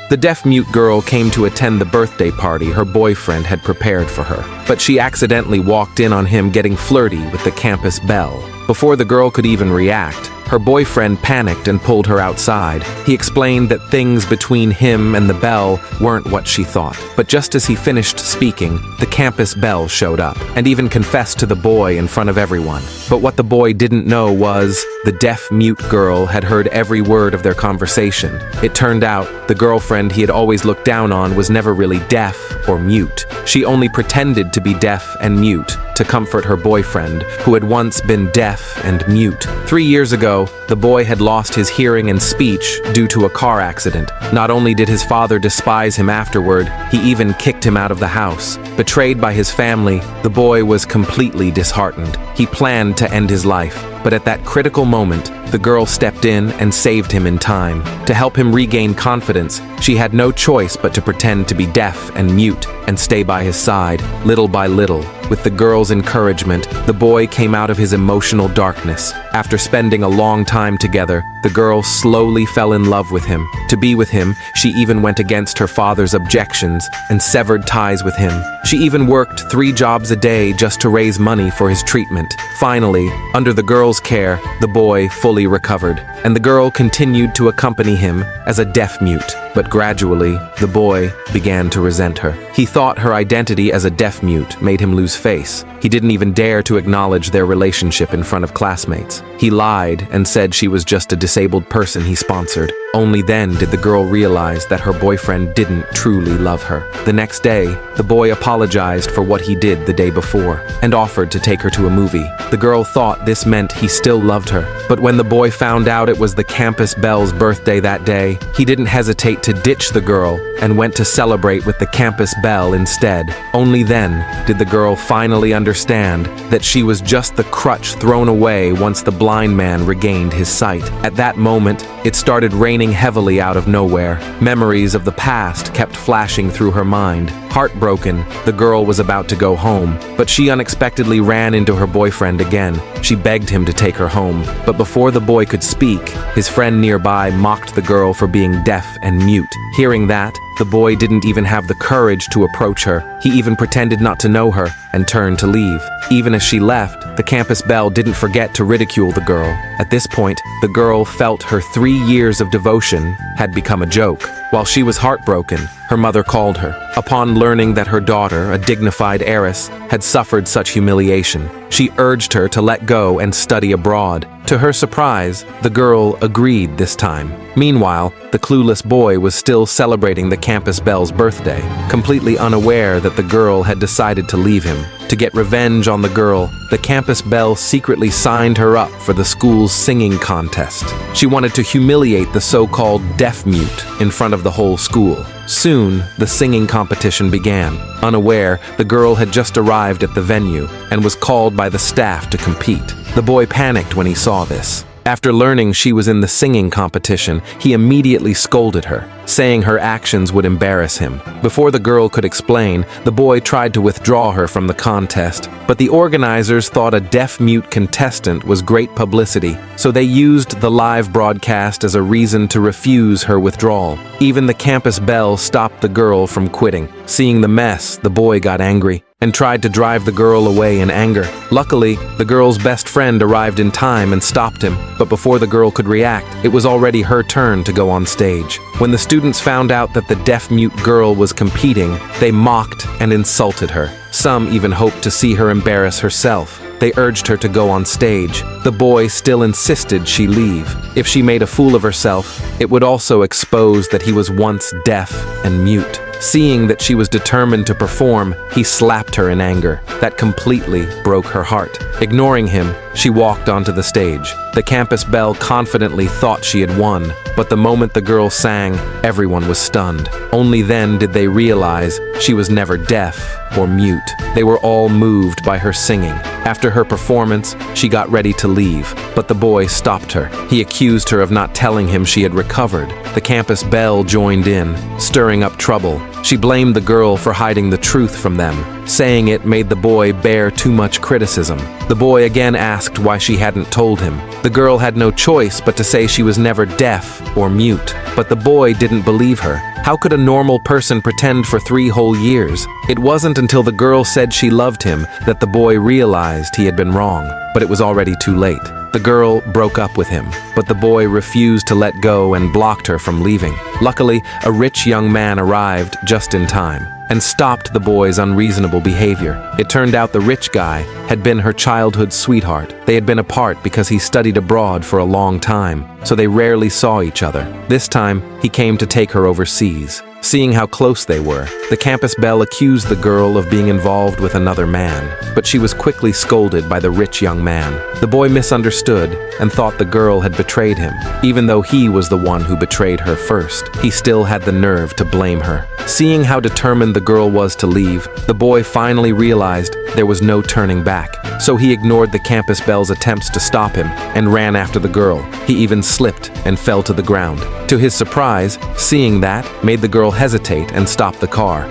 The deaf-mute girl came to attend the birthday party her boyfriend had prepared for her, but she accidentally walked in on him getting flirty with the campus belle. Before the girl could even react, her boyfriend panicked and pulled her outside. He explained that things between him and the belle weren't what she thought. But just as he finished speaking, the campus belle showed up and even confessed to the boy in front of everyone. But what the boy didn't know was the deaf-mute girl had heard every word of their conversation. It turned out the girlfriend he had always looked down on was never really deaf or mute. She only pretended to be deaf and mute to comfort her boyfriend, who had once been deaf and mute. 3 years ago, the boy had lost his hearing and speech due to a car accident. Not only did his father despise him afterward, he even kicked him out of the house. Betrayed by his family, the boy was completely disheartened. He planned to end his life, but at that critical moment, the girl stepped in and saved him in time. To help him regain confidence, she had no choice but to pretend to be deaf and mute and stay by his side, little by little. With the girl's encouragement, the boy came out of his emotional darkness. After spending a long time together, the girl slowly fell in love with him. To be with him, she even went against her father's objections and severed ties with him. She even worked 3 jobs a day just to raise money for his treatment. Finally, under the girl's care, the boy fully recovered, and the girl continued to accompany him as a deaf-mute. But gradually, the boy began to resent her. He thought her identity as a deaf-mute made him lose face. He didn't even dare to acknowledge their relationship in front of classmates. He lied and said she was just a disabled person he sponsored. Only then did the girl realize that her boyfriend didn't truly love her. The next day, the boy apologized for what he did the day before and offered to take her to a movie. The girl thought this meant he still loved her, but when the boy found out it was the campus belle's birthday that day, he didn't hesitate to ditch the girl and went to celebrate with the campus belle instead. Only then did the girl finally understand that she was just the crutch thrown away once the blind man regained his sight. At that moment, it started raining heavily out of nowhere. Memories of the past kept flashing through her mind. Heartbroken, the girl was about to go home, but she unexpectedly ran into her boyfriend again. She begged him to take her home, but before the boy could speak, his friend nearby mocked the girl for being deaf and mute. Hearing that, the boy didn't even have the courage to approach her. He even pretended not to know her and turned to leave. Even as she left, the campus belle didn't forget to ridicule the girl. At this point, the girl felt her 3 years of devotion had become a joke. While she was heartbroken, her mother called her. Upon learning that her daughter, a dignified heiress, had suffered such humiliation, she urged her to let go and study abroad. To her surprise, the girl agreed this time. Meanwhile, the clueless boy was still celebrating the campus belle's birthday, completely unaware that the girl had decided to leave him. To get revenge on the girl, the campus belle secretly signed her up for the school's singing contest. She wanted to humiliate the so-called deaf-mute in front of the whole school. Soon, the singing competition began. Unaware, the girl had just arrived at the venue and was called by the staff to compete. The boy panicked when he saw this. After learning she was in the singing competition, he immediately scolded her, saying her actions would embarrass him. Before the girl could explain, the boy tried to withdraw her from the contest, but the organizers thought a deaf-mute contestant was great publicity, so they used the live broadcast as a reason to refuse her withdrawal. Even the campus belle stopped the girl from quitting. Seeing the mess, the boy got angry and tried to drive the girl away in anger. Luckily, the girl's best friend arrived in time and stopped him, but before the girl could react, it was already her turn to go on stage. When the students found out that the deaf-mute girl was competing, they mocked and insulted her. Some even hoped to see her embarrass herself. They urged her to go on stage. The boy still insisted she leave. If she made a fool of herself, it would also expose that he was once deaf and mute. Seeing that she was determined to perform, he slapped her in anger. That completely broke her heart. Ignoring him, she walked onto the stage. The campus belle confidently thought she had won, but the moment the girl sang, everyone was stunned. Only then did they realize she was never deaf or mute. They were all moved by her singing. After her performance, she got ready to leave, but the boy stopped her. He accused her of not telling him she had recovered. The campus belle joined in, stirring up trouble. She blamed the girl for hiding the truth from them, saying it made the boy bear too much criticism. The boy again asked why she hadn't told him. The girl had no choice but to say she was never deaf or mute, but the boy didn't believe her. How could a normal person pretend for 3 whole years? It wasn't until the girl said she loved him that the boy realized he had been wrong, but it was already too late. The girl broke up with him, but the boy refused to let go and blocked her from leaving. Luckily, a rich young man arrived just in time and stopped the boy's unreasonable behavior. It turned out the rich guy had been her childhood sweetheart. They had been apart because he studied abroad for a long time, so they rarely saw each other. This time, he came to take her overseas. Seeing how close they were, the campus belle accused the girl of being involved with another man, but she was quickly scolded by the rich young man. The boy misunderstood and thought the girl had betrayed him. Even though he was the one who betrayed her first, he still had the nerve to blame her. Seeing how determined the girl was to leave, the boy finally realized there was no turning back. So he ignored the campus belle's attempts to stop him and ran after the girl. He even slipped and fell to the ground. To his surprise, seeing that made the girl hesitate and stop the car.